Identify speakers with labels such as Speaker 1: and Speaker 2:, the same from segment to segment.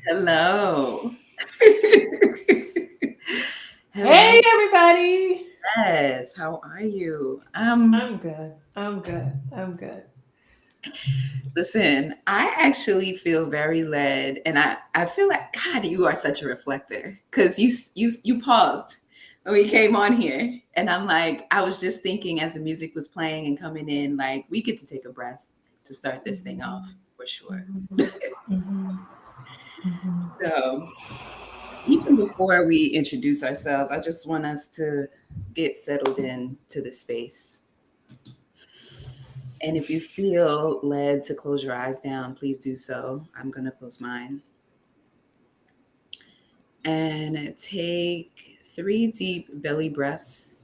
Speaker 1: Hello. Hello.
Speaker 2: Hey, everybody.
Speaker 1: Yes. How are you?
Speaker 2: I'm good. I'm good. I'm good.
Speaker 1: Listen, I actually feel very led, and I feel like God, you are such a reflector because you paused when we came on here, and I'm like, I was just thinking as the music was playing and coming in, like we get to take a breath to start this thing off
Speaker 2: Mhm,
Speaker 1: for sure.
Speaker 2: mhm, mhm, mhm.
Speaker 1: So even before we introduce ourselves, I just want us to get settled in to the space. And if you feel led to close your eyes down, please do so. I'm going to close mine. And take 3 deep belly breaths.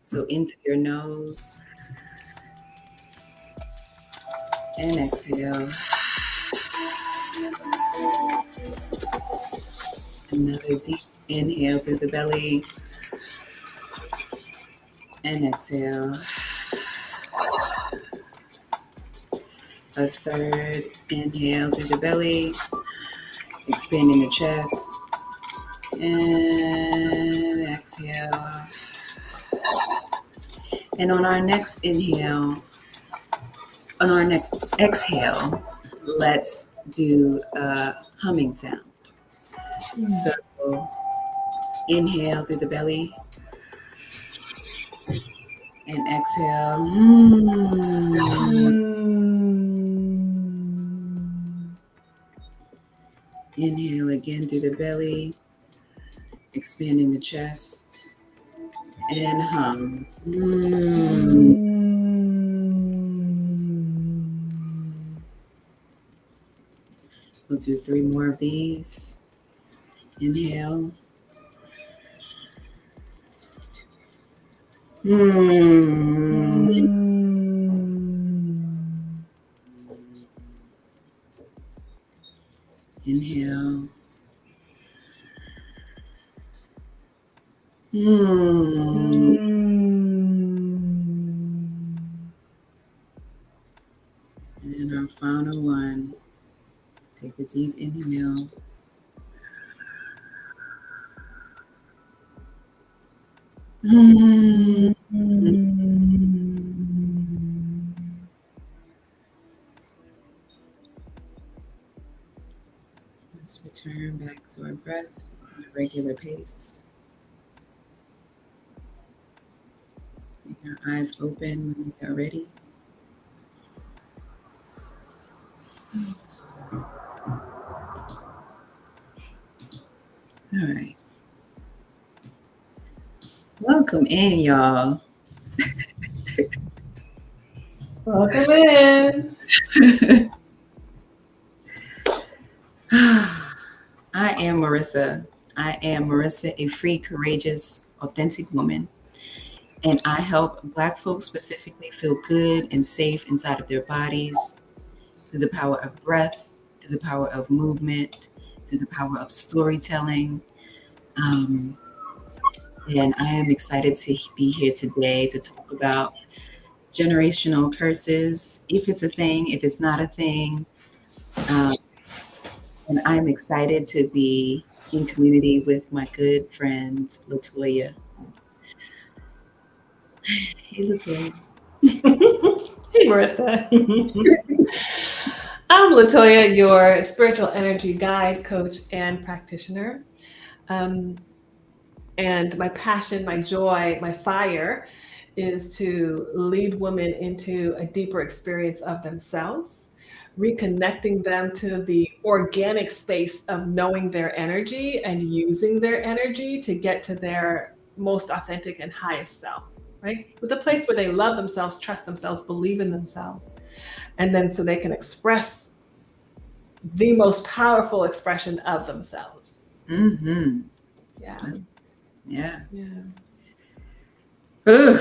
Speaker 1: So in through your nose and exhale. Another deep inhale through the belly and exhale. A third inhale through the belly, expanding the chest. And exhale. And on our next exhale, let's do a humming sound. So inhale through the belly and exhale.
Speaker 2: Mm.
Speaker 1: Inhale again through the belly, expanding the chest, and hum.
Speaker 2: Mm.
Speaker 1: We'll do 3 more of these. Inhale. Mm.
Speaker 2: Mm.
Speaker 1: Inhale. Mm.
Speaker 2: Mm.
Speaker 1: And our final one. Take a deep inhale. Mm. Let's return back to our breath on a regular pace. Make our eyes open when we are ready. All right. Welcome in, y'all.
Speaker 2: Welcome in.
Speaker 1: I am Marissa. I am Marissa, a free, courageous, authentic woman. And I help Black folks specifically feel good and safe inside of their bodies through the power of breath, through the power of movement, through the power of storytelling. Um, and I am excited to be here today to talk about generational curses, if it's a thing, if it's not a thing. Um, and I'm excited to be in community with my good friend, Latoya. Hey, Latoya.
Speaker 2: Hey, Marissa. I'm Latoya, your spiritual energy guide, coach, and practitioner. Um, and my passion, my joy, my fire is to lead women into a deeper experience of themselves, reconnecting them to the organic space of knowing their energy and using their energy to get to their most authentic and highest self, right? With a place where they love themselves, trust themselves, believe in themselves, and then so they can express the most powerful expression of themselves.
Speaker 1: Mm-hmm.
Speaker 2: Yeah.
Speaker 1: Yeah.
Speaker 2: Yeah.
Speaker 1: Ugh.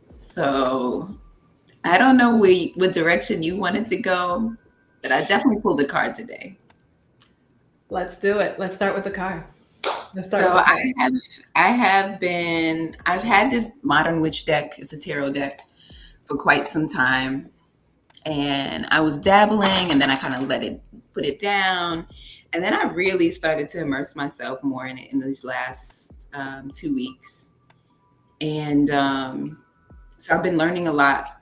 Speaker 1: So I don't know what direction you wanted to go, but I definitely pulled a card today.
Speaker 2: Let's do it. Let's start with the car. Let's start with
Speaker 1: So
Speaker 2: the car.
Speaker 1: I've had this modern witch deck. It's a tarot deck for quite some time, and I was dabbling, and then I kind of put it down, And then I really started to immerse myself more in it in these last 2 weeks. And so I've been learning a lot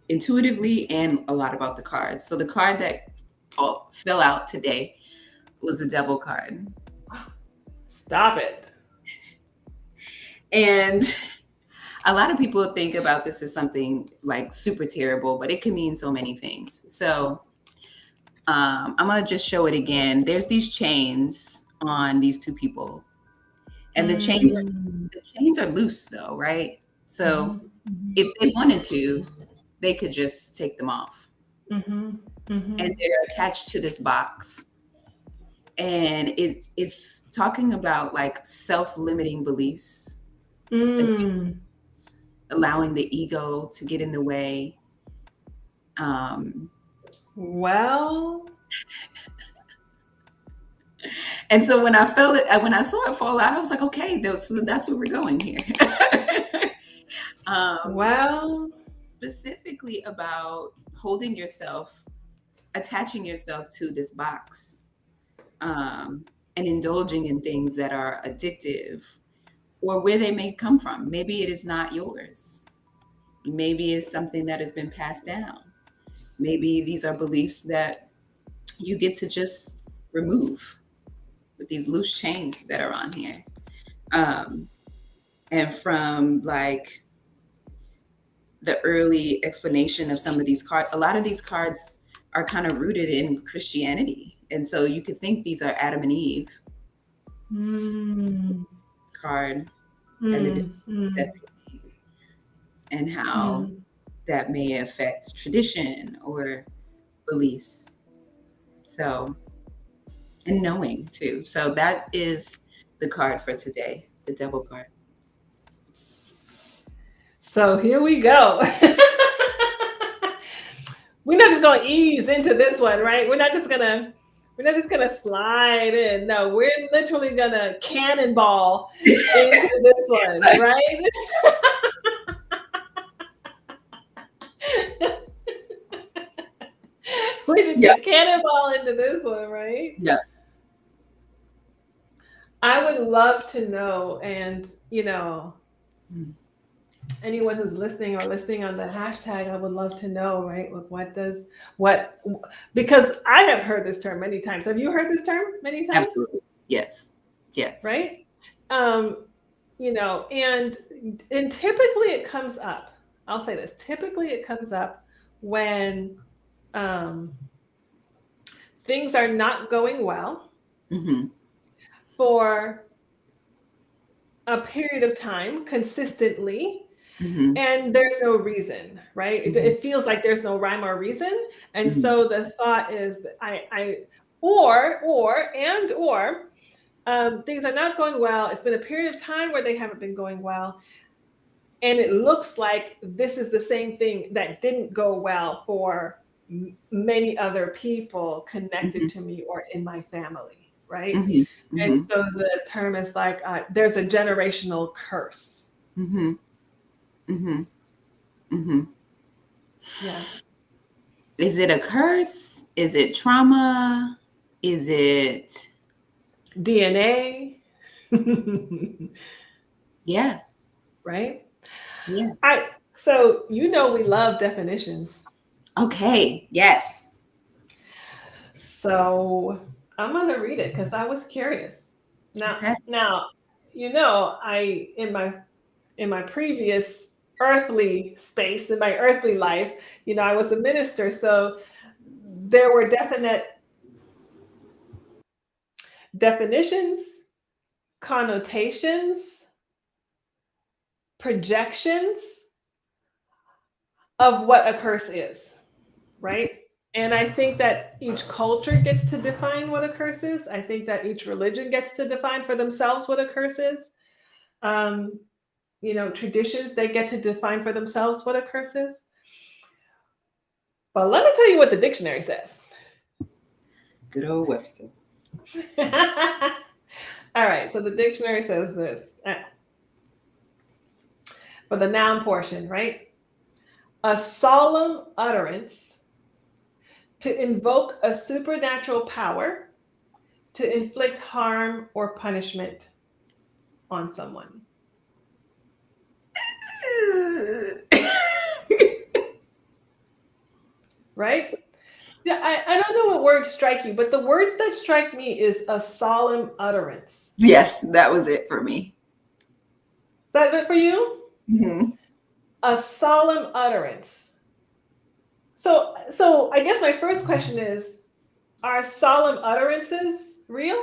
Speaker 1: intuitively and a lot about the cards. So the card that fell out today was the Devil card.
Speaker 2: Stop it.
Speaker 1: And a lot of people think about this as something like super terrible, but it can mean so many things. So I'm going to just show it again. There's these chains on these two people, and
Speaker 2: Mm.
Speaker 1: the chains are loose though, right? So
Speaker 2: Mhm, mhm,
Speaker 1: if they wanted to, they could just take them off.
Speaker 2: mhm,
Speaker 1: And
Speaker 2: mhm,
Speaker 1: they're attached to this box. And it's talking about like self-limiting beliefs,
Speaker 2: mm.
Speaker 1: allowing the ego to get in the way. Um,
Speaker 2: Well,
Speaker 1: and so when I felt it, when I saw it fall out, I was like, okay, that's where we're going here. um,
Speaker 2: well,
Speaker 1: Specifically about holding yourself, attaching yourself to this box, and indulging in things that are addictive or where they may come from. Maybe it is not yours. Maybe it's something that has been passed down. Maybe these are beliefs that you get to just remove with these loose chains that are on here. Um, and from like the early explanation of some of these cards, a lot of these cards are kind of rooted in Christianity. And so you could think these are Adam and Eve
Speaker 2: mm,
Speaker 1: card and the
Speaker 2: mm,
Speaker 1: decisions that
Speaker 2: mm,
Speaker 1: they made and how
Speaker 2: mm.
Speaker 1: that may affect tradition or beliefs. So, and knowing too. So that is the card for today, the Devil card.
Speaker 2: So here we go. We're not just gonna ease into this one, right? We're not just gonna slide in. No, we're literally gonna cannonball into this one, right? We're just
Speaker 1: Yeah.
Speaker 2: gonna cannonball into this one, right?
Speaker 1: Yeah.
Speaker 2: I would love to know, and
Speaker 1: Mm.
Speaker 2: anyone who's listening or listening on the hashtag, I would love to know, right? What, because I have heard this term many times. Have you heard this term many times?
Speaker 1: Absolutely. Yes. Yes.
Speaker 2: Right? Um, and typically it comes up. I'll say this. Typically it comes up when um, things are not going well
Speaker 1: Mm-hmm.
Speaker 2: for a period of time consistently,
Speaker 1: Mm-hmm.
Speaker 2: and there's no reason, right? it,
Speaker 1: Mm-hmm.
Speaker 2: it feels like there's no rhyme or reason, and
Speaker 1: Mm-hmm.
Speaker 2: so the thought is that I or things are not going well. It's been a period of time where they haven't been going well, and it looks like this is the same thing that didn't go well for many other people connected
Speaker 1: Mm-hmm.
Speaker 2: to me or in my family, right?
Speaker 1: Mm-hmm.
Speaker 2: And
Speaker 1: Mm-hmm.
Speaker 2: so the term is like, there's a generational curse.
Speaker 1: Mm-hmm. Mm-hmm. Mm-hmm.
Speaker 2: Yeah.
Speaker 1: Is it a curse? Is it trauma? Is it,
Speaker 2: DNA.
Speaker 1: yeah.
Speaker 2: Right?
Speaker 1: Yeah.
Speaker 2: So we love definitions.
Speaker 1: Okay. Yes.
Speaker 2: So I'm gonna read it because I was curious. Now,
Speaker 1: Okay.
Speaker 2: now, I in my previous earthly space, in my earthly life, I was a minister, so there were definite definitions, connotations, projections of what a curse is, right? And I think that each culture gets to define what a curse is. I think that each religion gets to define for themselves what a curse is. Um, traditions, they get to define for themselves what a curse is. But let me tell you what the dictionary says.
Speaker 1: Good old Webster.
Speaker 2: All right, so the dictionary says this for the noun portion, right? A solemn utterance to invoke a supernatural power, to inflict harm or punishment on someone. Right? Yeah, I don't know what words strike you, but the words that strike me is a solemn utterance.
Speaker 1: Yes, that was it for me.
Speaker 2: Is that it for you?
Speaker 1: Mm-hmm.
Speaker 2: A solemn utterance. So I guess my first question is, are solemn utterances real?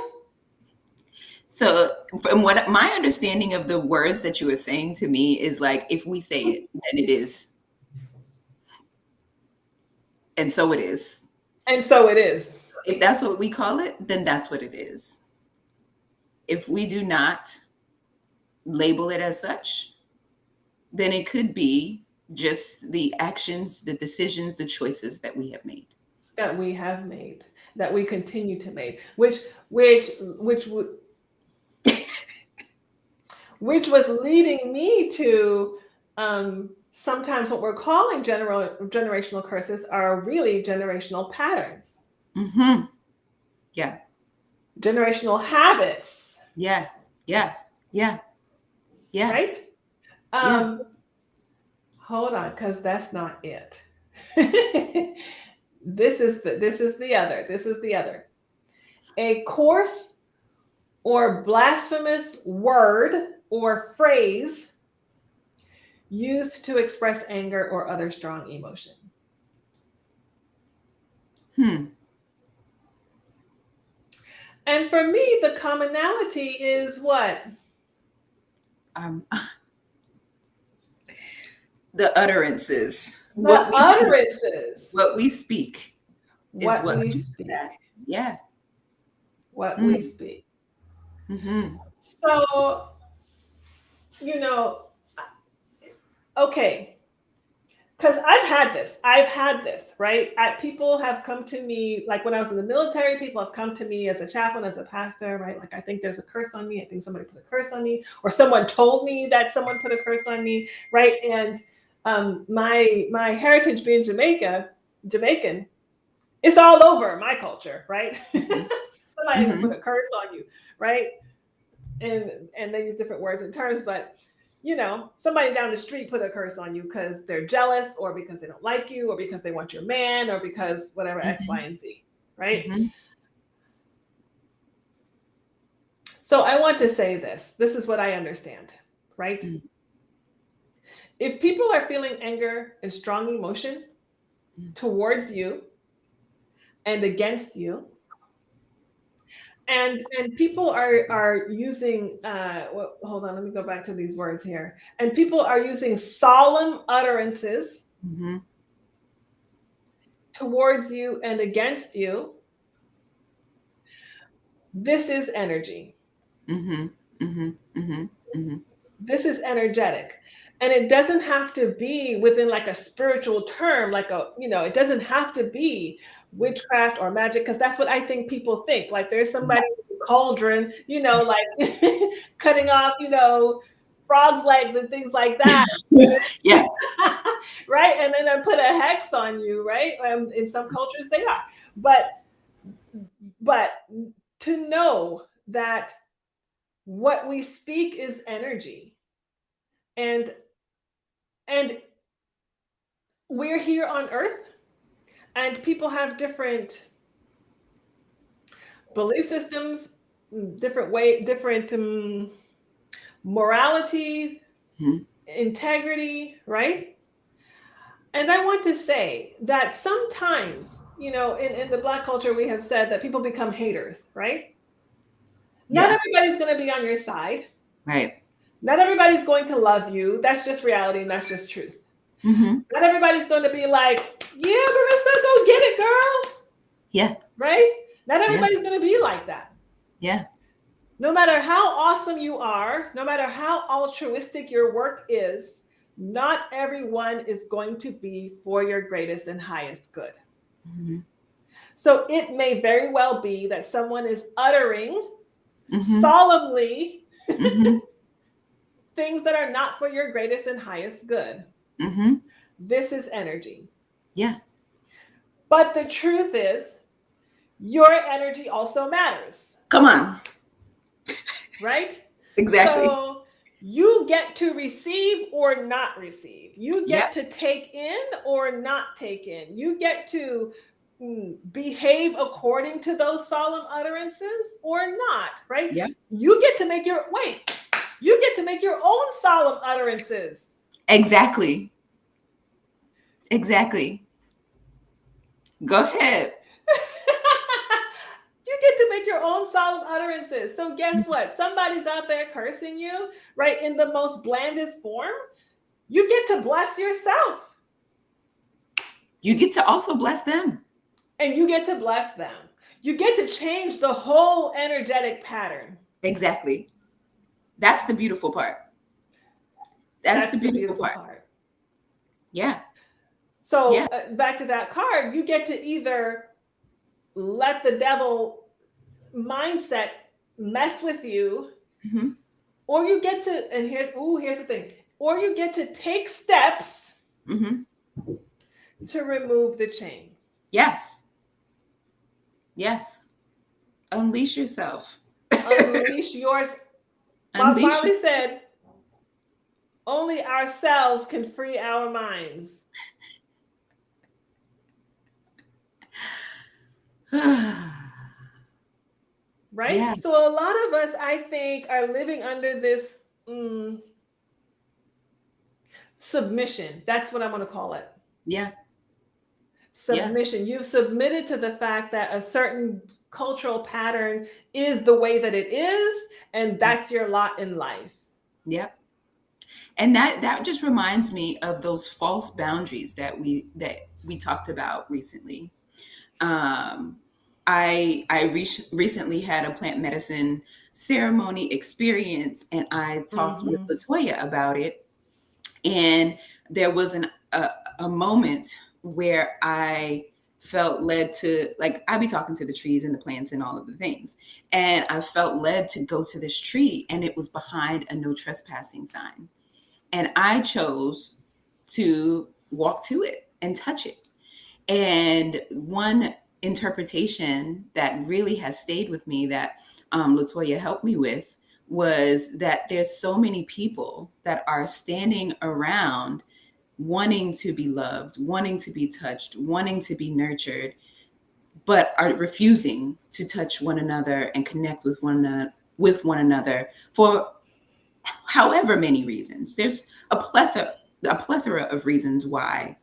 Speaker 1: So, from what my understanding of the words that you were saying to me is like, if we say it, then it is, and so it is.
Speaker 2: And so it is.
Speaker 1: If that's what we call it, then that's what it is. If we do not label it as such, then it could be just the actions, the decisions, the choices that we have made.
Speaker 2: That we have made, that we continue to make, which was leading me to sometimes what we're calling generational curses are really generational patterns,
Speaker 1: Mm-hmm. Yeah.
Speaker 2: generational habits,
Speaker 1: Yeah. Yeah. Yeah. Yeah.
Speaker 2: right?
Speaker 1: Yeah.
Speaker 2: Hold on, because that's not it. This is the other. A coarse or blasphemous word or phrase used to express anger or other strong emotion.
Speaker 1: Hmm.
Speaker 2: And for me, the commonality is what?
Speaker 1: Um, the utterances,
Speaker 2: The utterances,
Speaker 1: what we speak is
Speaker 2: what
Speaker 1: what
Speaker 2: we
Speaker 1: leads to
Speaker 2: speak,
Speaker 1: that. Yeah.
Speaker 2: what we
Speaker 1: Mm.
Speaker 2: speak.
Speaker 1: Mm-hmm.
Speaker 2: So, you know, okay, because I've had this, right? People have come to me, like when I was in the military, people have come to me as a chaplain, as a pastor, right? Like, I think there's a curse on me. I think somebody put a curse on me, or someone told me that someone put a curse on me, right? And my heritage being Jamaican, it's all over my culture, right? Somebody will
Speaker 1: Mm-hmm.
Speaker 2: put a curse on you, right? And they use different words and terms, but somebody down the street put a curse on you because they're jealous, or because they don't like you, or because they want your man, or because whatever, X, Y,
Speaker 1: Mm-hmm.
Speaker 2: and Z, right?
Speaker 1: Mm-hmm.
Speaker 2: So I want to say this. This is what I understand, right? If people are feeling anger and strong emotion towards you and against you, and people are using well, hold on, let me go back to these words here. And people are using solemn utterances
Speaker 1: Mm-hmm.
Speaker 2: towards you and against you, this is energy.
Speaker 1: Mm-hmm. Mm-hmm. Mm-hmm. Mm-hmm.
Speaker 2: This is energetic. And it doesn't have to be within like a spiritual term, like it doesn't have to be witchcraft or magic, because that's what I think people think. Like there's
Speaker 1: Yeah.
Speaker 2: somebody with a cauldron, like cutting off, frogs' legs and things like that.
Speaker 1: Yeah.
Speaker 2: Right? And then I put a hex on you, right? In some cultures they are. But to know that what we speak is energy, and and we're here on earth, and people have different belief systems, different morality,
Speaker 1: Mm-hmm.
Speaker 2: integrity, right? And I want to say that sometimes, in the Black culture, we have said that people become haters, right? Not
Speaker 1: Yeah.
Speaker 2: everybody's going to be on your side.
Speaker 1: Right.
Speaker 2: Not everybody's going to love you. That's just reality, and that's just truth.
Speaker 1: Mm-hmm.
Speaker 2: Not everybody's going to be like, yeah, Marissa, go get it, girl.
Speaker 1: Yeah.
Speaker 2: Right? Not
Speaker 1: Yeah.
Speaker 2: everybody's going to be like that.
Speaker 1: Yeah.
Speaker 2: No matter how awesome you are, no matter how altruistic your work is, not everyone is going to be for your greatest and highest good.
Speaker 1: Mm-hmm.
Speaker 2: So it may very well be that someone is uttering
Speaker 1: Mm-hmm.
Speaker 2: solemnly
Speaker 1: Mm-hmm.
Speaker 2: things that are not for your greatest and highest good.
Speaker 1: Mm-hmm.
Speaker 2: This is energy.
Speaker 1: Yeah.
Speaker 2: But the truth is, your energy also matters.
Speaker 1: Come on.
Speaker 2: right?
Speaker 1: Exactly.
Speaker 2: So you get to receive or not receive. You
Speaker 1: Yep.
Speaker 2: get to take in or not take in. You get to behave according to those solemn utterances or not, right?
Speaker 1: Yep.
Speaker 2: You get to make your wait. You get to make your own solemn utterances.
Speaker 1: Exactly. Exactly. Go ahead.
Speaker 2: You get to make your own solemn utterances. So guess what? Somebody's out there cursing you, right? In the most blandest form. You get to bless yourself
Speaker 1: You get to also bless them.
Speaker 2: and you get to bless them. You get to change the whole energetic pattern.
Speaker 1: Exactly. That's the beautiful part. That's the
Speaker 2: That's the
Speaker 1: beautiful
Speaker 2: beautiful
Speaker 1: part.
Speaker 2: part.
Speaker 1: Yeah. Yeah.
Speaker 2: So, back to that card, you get to either let the devil mindset mess with you,
Speaker 1: Hmm.
Speaker 2: or you get to, and here's the thing, or you get to take steps
Speaker 1: Hmm.
Speaker 2: to remove the chain.
Speaker 1: Yes. Yes. Unleash yourself.
Speaker 2: Unleash yours. Bob
Speaker 1: Unleash
Speaker 2: Marley said, only ourselves can free our minds.
Speaker 1: your
Speaker 2: Right?
Speaker 1: Yeah.
Speaker 2: So a lot of us, I think, are living under this mm, submission. That's what I'm going to call it.
Speaker 1: Yeah. Yeah.
Speaker 2: Submission. You've submitted to the fact that a certain cultural pattern is the way that it is, and
Speaker 1: Yeah.
Speaker 2: that's your lot in life.
Speaker 1: Yeah. And that just reminds me of those false boundaries that we talked about recently. Um, I recently had a plant medicine ceremony experience, and I talked with
Speaker 2: Mm-hmm.
Speaker 1: Latoya about it. And there was a moment where I felt led to, like, I'd be talking to the trees and the plants and all of the things, and I felt led to go to this tree, and it was behind a no trespassing sign, and I chose to walk to it and touch it. And one interpretation that really has stayed with me, that Latoya helped me with, was that there's so many people that are standing around wanting to be loved, wanting to be touched, wanting to be nurtured, but are refusing to touch one another and connect with one another for however many reasons. There's a plethora of reasons why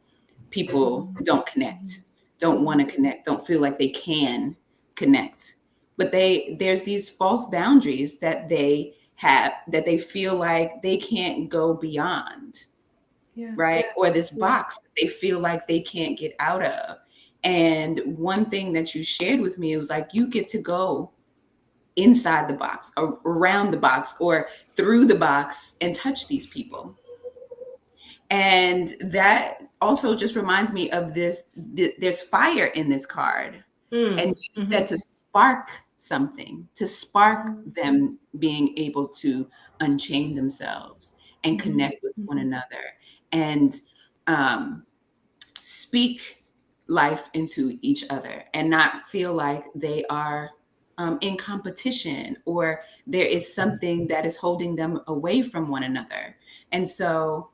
Speaker 1: people don't connect, don't want to connect, don't feel like they can connect. But there's these false boundaries that they have, that they feel like they can't go beyond,
Speaker 2: Yeah.
Speaker 1: right? Or this
Speaker 2: Yeah.
Speaker 1: box that they feel like they can't get out of. And one thing that you shared with me was like, you get to go inside the box or around the box or through the box and touch these people. And that also just reminds me of there's fire in this card. And
Speaker 2: Mm.
Speaker 1: you
Speaker 2: Mm-hmm.
Speaker 1: said to spark something, to spark
Speaker 2: Mm-hmm.
Speaker 1: them being able to unchain themselves and
Speaker 2: Mm-hmm.
Speaker 1: connect with one
Speaker 2: Mm-hmm.
Speaker 1: another and um, speak life into each other and not feel like they are in competition, or there is something that is holding them away from one another. And so,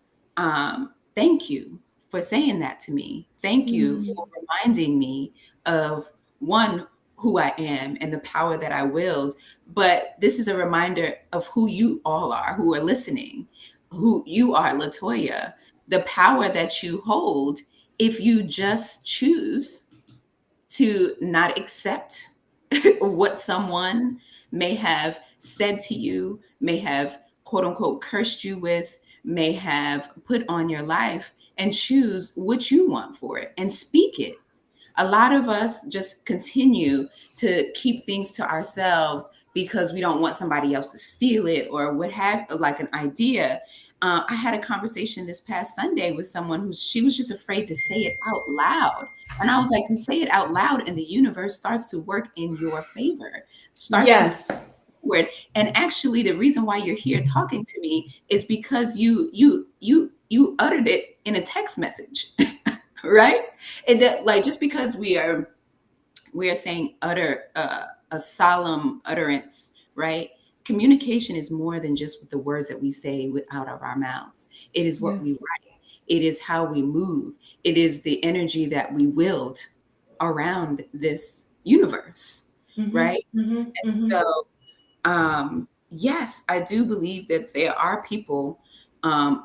Speaker 1: thank you for saying that to me. Thank you
Speaker 2: Mm.
Speaker 1: for reminding me of, one, who I am and the power that I wield. But this is a reminder of who you all are, who are listening, who you are, Latoya, the power that you hold if you just choose to not accept what someone may have said to you, may have quote unquote cursed you with, may have put on your life, and choose what you want for it and speak it. A lot of us just continue to keep things to ourselves because we don't want somebody else to steal it or what have, like, an idea. I had a conversation this past Sunday with someone who, she was just afraid to say it out loud. And I was like, you say it out loud and the universe starts to work in your favor, starts to
Speaker 2: Yes.
Speaker 1: forward. And actually, the reason why you're here talking to me is because you uttered it in a text message, right? And that, like, just because we are saying utter a solemn utterance, right? Communication is more than just the words that we say out of our mouths. It is what
Speaker 2: Yes.
Speaker 1: we write. It is how we move. It is the energy that we wield around this universe,
Speaker 2: Mm-hmm.
Speaker 1: right?
Speaker 2: Mm-hmm. Mm-hmm.
Speaker 1: So, yes, I do believe that there are people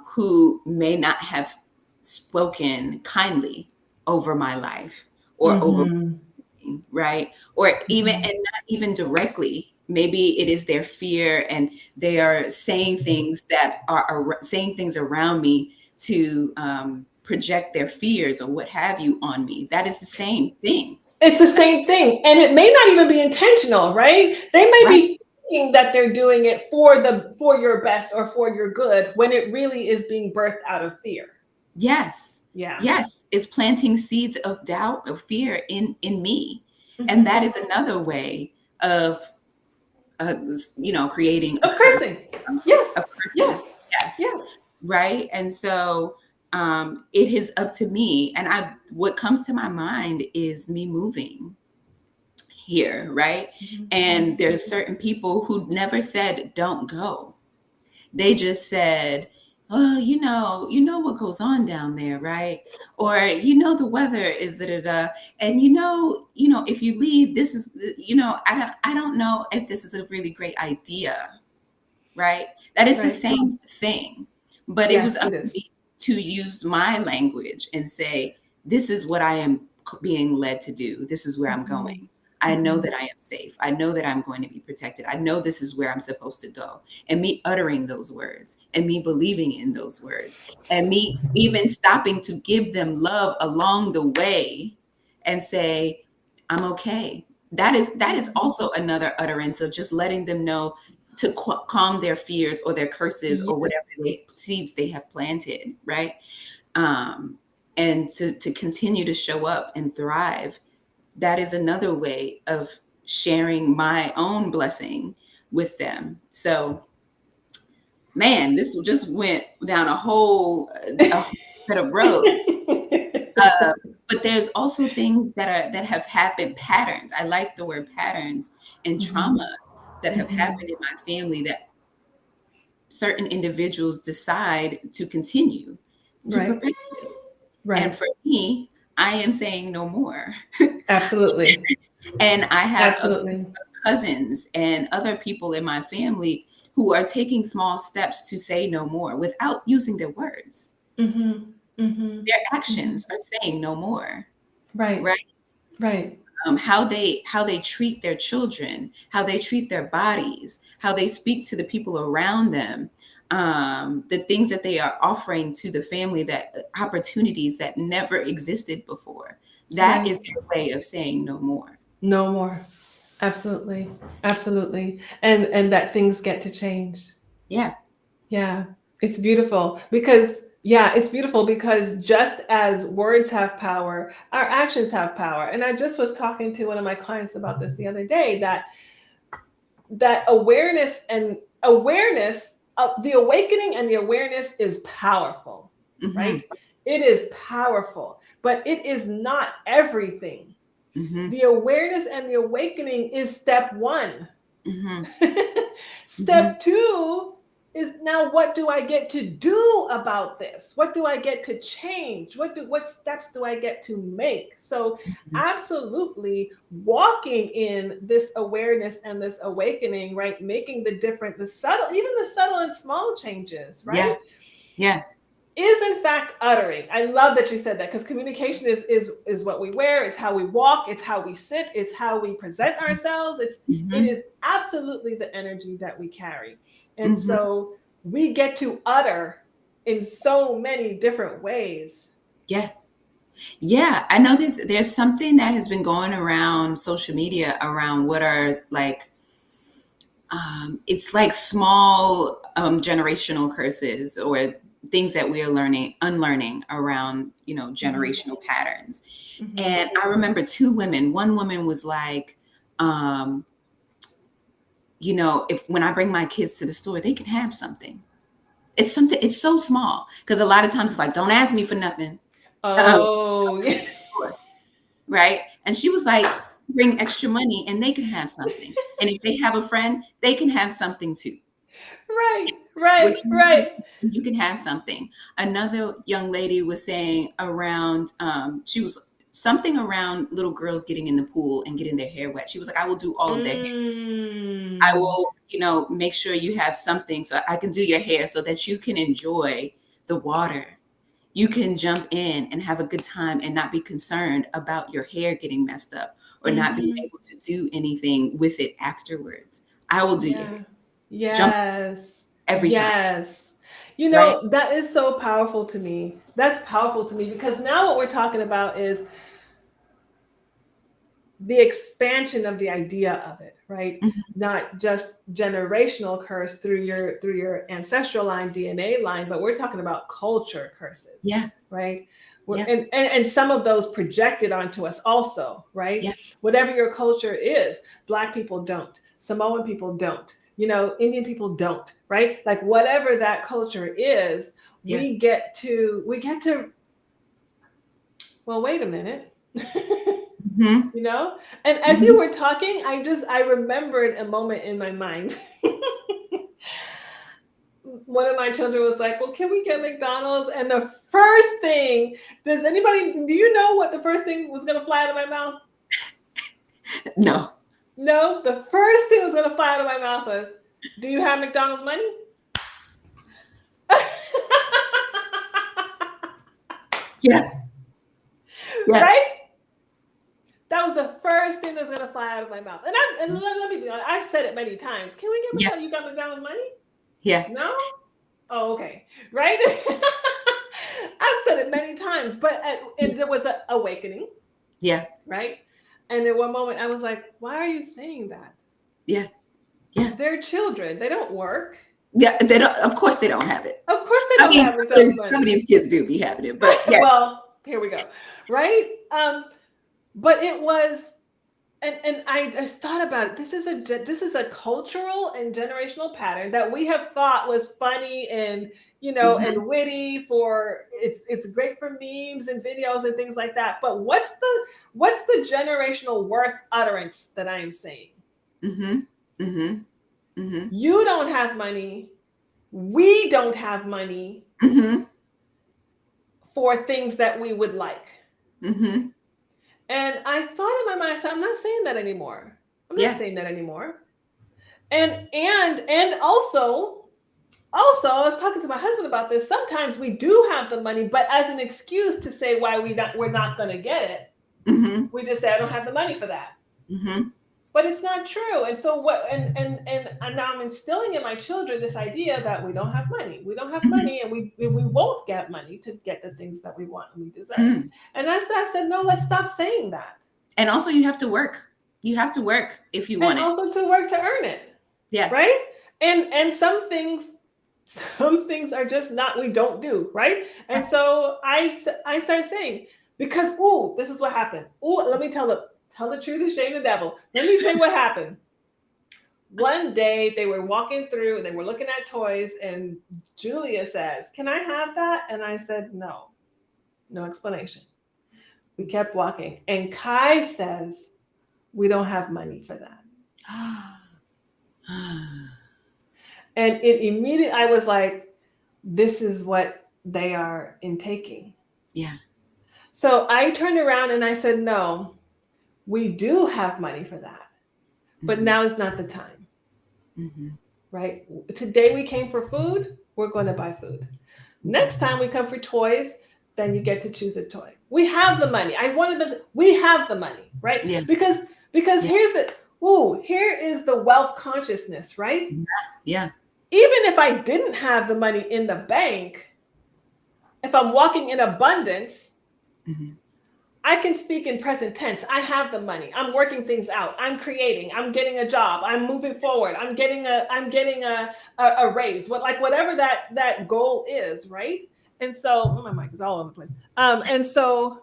Speaker 1: who may not have spoken kindly over my life or over
Speaker 2: Mm-hmm.
Speaker 1: me, right? Or even,
Speaker 2: Mm-hmm.
Speaker 1: and not even directly. Maybe it is their fear and they are saying things that are saying things around me to project their fears or what have you on me. That is the same thing,
Speaker 2: It's the same thing. And it may not even be intentional, right? They may
Speaker 1: right?
Speaker 2: be thinking that they're doing it for your best or for your good when it really is being birthed out of fear.
Speaker 1: Yes.
Speaker 2: Yeah.
Speaker 1: Yes, it's planting seeds of doubt, of fear in me. And
Speaker 2: Mm-hmm.
Speaker 1: that is another way of uh, creating a curse
Speaker 2: Oppressing.
Speaker 1: of some sort,
Speaker 2: Yes.
Speaker 1: a cursing.
Speaker 2: Yes.
Speaker 1: Yes.
Speaker 2: Yes.
Speaker 1: Right? And so it is up to me, and I what comes to my mind is me moving here, right?
Speaker 2: Mm-hmm.
Speaker 1: And there's certain people who never said don't go. They just said, "Oh, what goes on down there, right? Or the weather is da da da, and if you leave, this is, I don't know if this is a really great idea, right? That is the
Speaker 2: Right.
Speaker 1: same thing, but it was
Speaker 2: Yes,
Speaker 1: up
Speaker 2: it
Speaker 1: to
Speaker 2: is.
Speaker 1: me to use my language and say, this is what I am being led to do. This is where I'm
Speaker 2: Mm-hmm.
Speaker 1: going. I know
Speaker 2: Mm-hmm.
Speaker 1: that I am safe. I know that I'm going to be protected. I know this is where I'm supposed to go. And me uttering those words and me believing in those words and me even stopping to give them love along the way and say, I'm okay. That is also another utterance of just letting them know to calm their fears or their curses or
Speaker 2: Yes.
Speaker 1: whatever seeds they have planted, right? Um, and to continue to show up and thrive. That is another way of sharing my own blessing with them. So, man, this just went down a whole set of roads. Uh, but there's also things that have happened, patterns. I like the word patterns and traumas
Speaker 2: Mm-hmm.
Speaker 1: that have
Speaker 2: Mm-hmm.
Speaker 1: happened in my family that certain individuals decide to continue to
Speaker 2: Right.
Speaker 1: perpetuate. And
Speaker 2: Right.
Speaker 1: for me, I am saying no more.
Speaker 2: Absolutely.
Speaker 1: And I have
Speaker 2: Absolutely.
Speaker 1: cousins and other people in my family who are taking small steps to say no more without using their words.
Speaker 2: Mm-hmm. Mm-hmm.
Speaker 1: Their
Speaker 2: Mm-hmm.
Speaker 1: actions are saying no more,
Speaker 2: Right.
Speaker 1: right?
Speaker 2: Right.
Speaker 1: How they treat their children, how they treat their bodies, how they speak to the people around them, the things that they are offering to the family, that opportunities that never existed before. That
Speaker 2: Right.
Speaker 1: is their way of saying no more.
Speaker 2: No more. Absolutely. Absolutely. And that things get to change.
Speaker 1: Yeah.
Speaker 2: Yeah. It's beautiful because yeah, it's beautiful because just as words have power, our actions have power. And I just was talking to one of my clients about this the other day that awareness of the awakening and the awareness is powerful,
Speaker 1: Mm-hmm.
Speaker 2: right? It is powerful, but it is not everything.
Speaker 1: Mm-hmm.
Speaker 2: The awareness and the awakening is step one.
Speaker 1: Mm-hmm. Mm-hmm.
Speaker 2: Step two is now what do I get to do about this? What do I get to change? What steps do I get to make? So absolutely walking in this awareness and this awakening, right? Making the subtle, even the subtle and small changes, right?
Speaker 1: Yeah. Yeah.
Speaker 2: Is in fact uttering. I love that you said that because communication is what we wear, it's how we walk, it's how we sit, it's how we present ourselves. It
Speaker 1: Mm-hmm.
Speaker 2: is absolutely the energy that we carry. And
Speaker 1: Mm-hmm.
Speaker 2: so we get to utter in so many different ways.
Speaker 1: Yeah. Yeah. I know there's something that has been going around social media around what are like it's like small generational curses or things that we are unlearning around,
Speaker 2: Mhm.
Speaker 1: generational patterns.
Speaker 2: Mhm.
Speaker 1: And I remember two women. One woman was like, um, if when I bring my kids to the store, they can have something. It's something, it's so small. Because a lot of times it's like, don't ask me for nothing. When
Speaker 2: Oh,
Speaker 1: I bring you to the store, right? And she was like, bring extra money and they can have something. And if they have a friend, they can have something too.
Speaker 2: Right,
Speaker 1: When
Speaker 2: right,
Speaker 1: you have
Speaker 2: right.
Speaker 1: something, you can have something. Another young lady was saying around, she was something around little girls getting in the pool and getting their hair wet. She was like, I will do all of their hair. I
Speaker 2: Mm,
Speaker 1: will, make sure you have something so I can do your hair so that you can enjoy the water. You can jump in and have a good time and not be concerned about your hair getting messed up or not being
Speaker 2: hmm.
Speaker 1: able to do anything with it afterwards. I will do your hair.
Speaker 2: Yeah.
Speaker 1: Jump
Speaker 2: Yes.
Speaker 1: every time,
Speaker 2: Yes.
Speaker 1: right?
Speaker 2: That is so powerful to me. That's powerful to me because now what we're talking about is the expansion of the idea of it, right?
Speaker 1: Mhm.
Speaker 2: Not just generational curse through your ancestral line, DNA line, but we're talking about culture curses,
Speaker 1: Yeah,
Speaker 2: right?
Speaker 1: yeah,
Speaker 2: And some of those projected onto us also, right?
Speaker 1: yeah,
Speaker 2: Whatever your culture is, Black people don't, Samoan people don't, Indian people don't, right? Like whatever that culture is,
Speaker 1: yeah.
Speaker 2: we get to, well, wait a minute.
Speaker 1: Mhm.
Speaker 2: you know and as you
Speaker 1: Mhm.
Speaker 2: were talking, I remembered a moment in my mind. One of my children was like, well, can we get McDonald's? And the first thing, do you know what the first thing was going to fly out of my mouth?
Speaker 1: No.
Speaker 2: No, the first thing that was going to fly out of my mouth was, do you have McDonald's money?
Speaker 1: Yeah, yeah,
Speaker 2: Right. That was the first thing that's going to fly out of my mouth. And let me be honest, I've said it many times. Can we get
Speaker 1: yeah,
Speaker 2: McDonald's? You got McDonald's money?
Speaker 1: yeah,
Speaker 2: No. Oh, okay. Right? I've said it many times, but
Speaker 1: yeah,
Speaker 2: and there was an awakening,
Speaker 1: yeah,
Speaker 2: right? And in one moment, I was like, why are you saying that?
Speaker 1: yeah, yeah.
Speaker 2: They're children. They don't work.
Speaker 1: Yeah, they don't, of course they don't have it.
Speaker 2: Of course, they
Speaker 1: I
Speaker 2: don't
Speaker 1: mean,
Speaker 2: have McDonald's
Speaker 1: some of
Speaker 2: money.
Speaker 1: these kids do be having it, but yeah.
Speaker 2: Well, here we go. Right? But it was, and I just thought about it. This is a cultural and generational pattern that we have thought was funny and
Speaker 1: Mhm,
Speaker 2: and witty for it's great for memes and videos and things like that. But what's the generational worth utterance that I am saying?
Speaker 1: mhm, mhm, mhm,
Speaker 2: You don't have money. We don't have money
Speaker 1: mhm,
Speaker 2: for things that we would like.
Speaker 1: mhm.
Speaker 2: And I thought in my mind, I said, I'm not saying that anymore. I'm not
Speaker 1: Yeah,
Speaker 2: saying that anymore. And also, I was talking to my husband about this. Sometimes we do have the money, but as an excuse to say why we're not going to get it,
Speaker 1: mhm,
Speaker 2: we just say I don't have the money for that.
Speaker 1: mhm,
Speaker 2: But it's not true. And so what? And now I'm instilling in my children this idea that we don't have money. We don't have
Speaker 1: mhm,
Speaker 2: money, and we won't get money to get the things that we want and we deserve.
Speaker 1: mhm.
Speaker 2: And I said, no, let's stop saying that.
Speaker 1: And also you have to work. You have to work if you
Speaker 2: And
Speaker 1: want it.
Speaker 2: also to work to earn it,
Speaker 1: Yeah,
Speaker 2: right? And some things are just not, we don't do, right?
Speaker 1: yeah.
Speaker 2: And so I started saying, because this is what happened. Let me tell the truth and shame the devil. Let me say what happened. One day they were walking through and they were looking at toys, and Julia says, can I have that? And I said, no. No explanation. We kept walking, and Kai says, we don't have money for that. And it immediately, I was like, this is what they are intaking.
Speaker 1: Yeah.
Speaker 2: So I turned around and I said, no, we do have money for that, but
Speaker 1: Mhm,
Speaker 2: now is not the time,
Speaker 1: mhm,
Speaker 2: right? Today we came for food, we're going to buy food. Next
Speaker 1: mhm.
Speaker 2: time we come for toys, then you get to choose a toy. We have the money. We have the money, right?
Speaker 1: Yeah,
Speaker 2: Because
Speaker 1: yeah,
Speaker 2: here is the wealth consciousness, right?
Speaker 1: yeah.
Speaker 2: Even if I didn't have the money in the bank, if I'm walking in abundance,
Speaker 1: Mhm,
Speaker 2: I can speak in present tense. I have the money. I'm working things out. I'm creating. I'm getting a job. I'm moving forward. I'm getting a raise. Whatever that goal is, right? And so my mic is all over the place. And so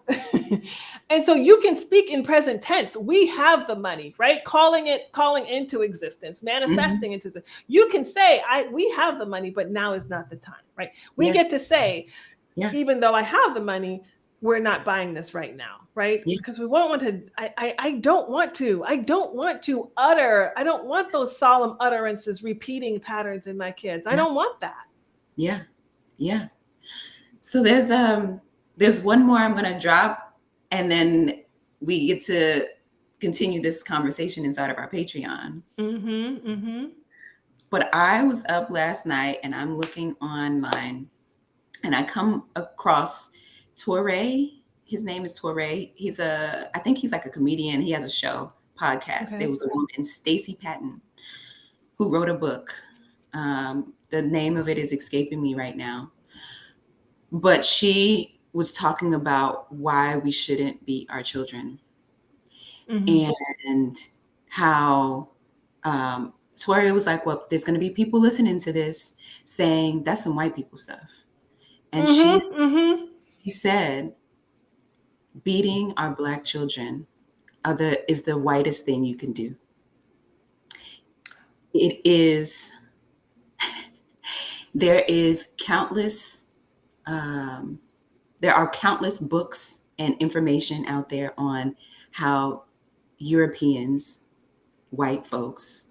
Speaker 2: and so you can speak in present tense. We have the money, right? Calling into existence,
Speaker 1: mhm.
Speaker 2: manifesting into existence. You can say, we have the money, but now is not the time, right? We
Speaker 1: Yeah,
Speaker 2: get to say,
Speaker 1: yeah,
Speaker 2: even though I have the money, we're not buying this right now, right?
Speaker 1: Yeah.
Speaker 2: Because we won't want to. I don't want to. I don't want to utter. I don't want those solemn utterances, repeating patterns in my kids. I
Speaker 1: Yeah.
Speaker 2: don't want that.
Speaker 1: Yeah. Yeah. So there's one more I'm gonna drop, and then we get to continue this conversation inside of our Patreon.
Speaker 2: Mm-hmm. Mm-hmm.
Speaker 1: But I was up last night and I'm looking online and I come across Torre. His name is Torre. I think he's like a comedian. He has a show, podcast. There
Speaker 2: Okay.
Speaker 1: was a woman, Stacey Patton, who wrote a book. The name of it is escaping me right now. But she was talking about why we shouldn't beat our children
Speaker 2: Mm-hmm.
Speaker 1: and how Tori was like, well, there's going to be people listening to this saying that's some white people stuff. And
Speaker 2: Mm-hmm. Mm-hmm.
Speaker 1: she said, beating our black children is the whitest thing you can do. It is, there is countless, um, there are countless books and information out there on how Europeans, white folks,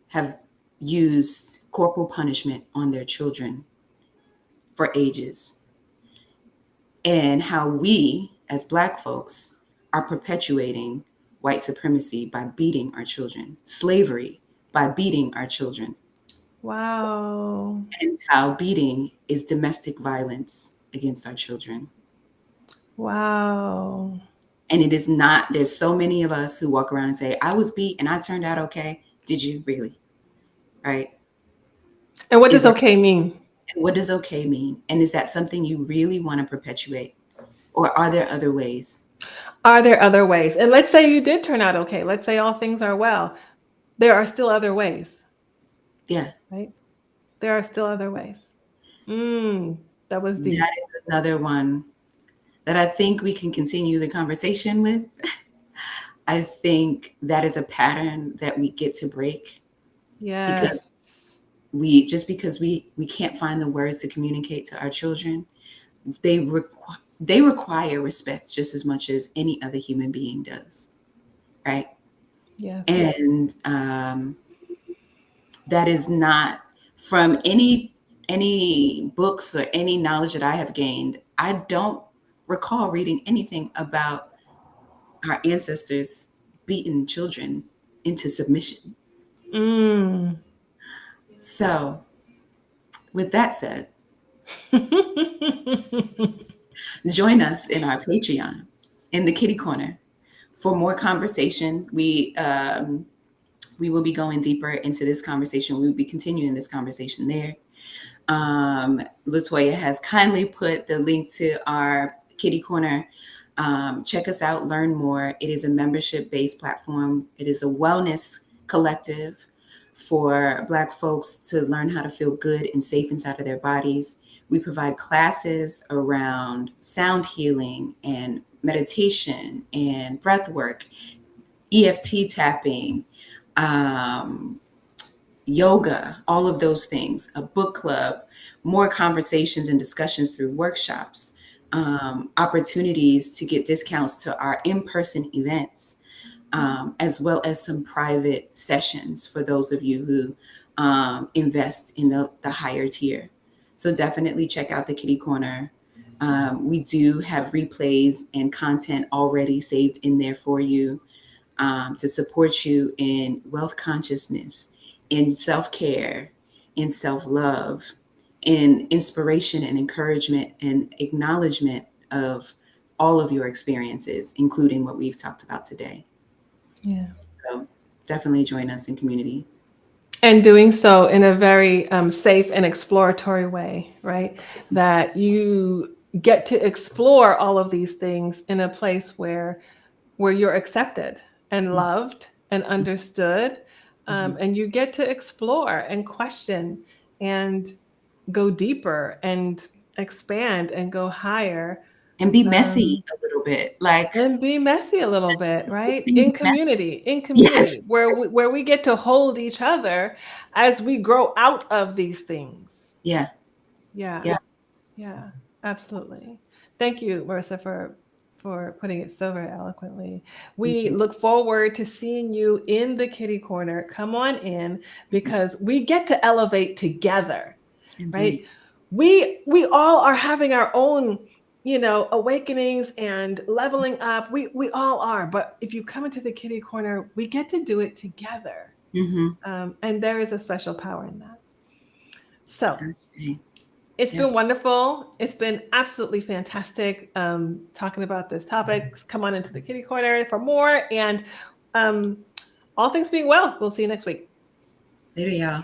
Speaker 1: have used corporal punishment on their children for ages, and how we as Black folks are perpetuating white supremacy by beating our children, slavery by beating our children,
Speaker 2: Wow.
Speaker 1: and how beating is domestic violence against our children.
Speaker 2: Wow.
Speaker 1: And it is not, there's so many of us who walk around and say, I was beat and I turned out okay. Did you really? Right?
Speaker 2: And what does
Speaker 1: Is it,
Speaker 2: okay mean?
Speaker 1: what does okay mean? And is that something you really want to perpetuate? Or are there other ways?
Speaker 2: Are there other ways? And let's say you did turn out okay. Let's say all things are well. There are still other ways,
Speaker 1: Yeah,
Speaker 2: right? There are still other ways. That was
Speaker 1: that
Speaker 2: deep.
Speaker 1: is another one that I think we can continue the conversation with. I think that is a pattern that we get to break because
Speaker 2: Yes.
Speaker 1: because we can't find the words to communicate to our children. They require respect just as much as any other human being does, right?
Speaker 2: Yes.
Speaker 1: And that is not from any books or any knowledge that I have gained. I don't recall reading anything about our ancestors beating children into submission.
Speaker 2: Mm.
Speaker 1: So, with that said, join us in our Patreon in the Kitty Corner for more conversation. We will be going deeper into this conversation. We will be continuing this conversation there. Latoya has kindly put the link to our Kitty Corner. Check us out, learn more. It is a membership-based platform. It is a wellness collective for Black folks to learn how to feel good and safe inside of their bodies. We provide classes around sound healing and meditation and breath work, EFT tapping, um, yoga, all of those things, a book club, more conversations and discussions through workshops, opportunities to get discounts to our in person events, as well as some private sessions for those of you who invest in the higher tier. So definitely check out the Kitty Corner. We do have replays and content already saved in there for you to support you in wealth consciousness, in self care, in self love, in inspiration and encouragement and acknowledgement of all of your experiences, including what we've talked about today.
Speaker 2: Yeah.
Speaker 1: So definitely join us in community.
Speaker 2: And doing so in a very safe and exploratory way, right? That you get to explore all of these things in a place where you're accepted and loved and understood,
Speaker 1: Mhm.
Speaker 2: and you get to explore and question and go deeper and expand and go higher,
Speaker 1: And be messy
Speaker 2: um,
Speaker 1: a little bit. Like,
Speaker 2: and be messy a little bit, right?
Speaker 1: be messy.
Speaker 2: In
Speaker 1: Yes.
Speaker 2: community, where we get to hold each other as we grow out of these things.
Speaker 1: Yeah.
Speaker 2: Yeah,
Speaker 1: Yeah.
Speaker 2: yeah. Absolutely. Thank you, Marissa, for putting it so very eloquently. We
Speaker 1: Mhm.
Speaker 2: look forward to seeing you in the kitty corner. Come on in because we get to elevate together, right?
Speaker 1: Indeed.
Speaker 2: We all are having our own, awakenings and leveling up. We all are. But if you come into the kitty corner, we get to do it together.
Speaker 1: Mm-hmm.
Speaker 2: And there is a special power in that. So
Speaker 1: Okay.
Speaker 2: it's
Speaker 1: Yep.
Speaker 2: been wonderful. It's been absolutely fantastic talking about this topic. Come on into the kitty corner for more. And um, all things being well, we'll see you next week.
Speaker 1: Later, y'all.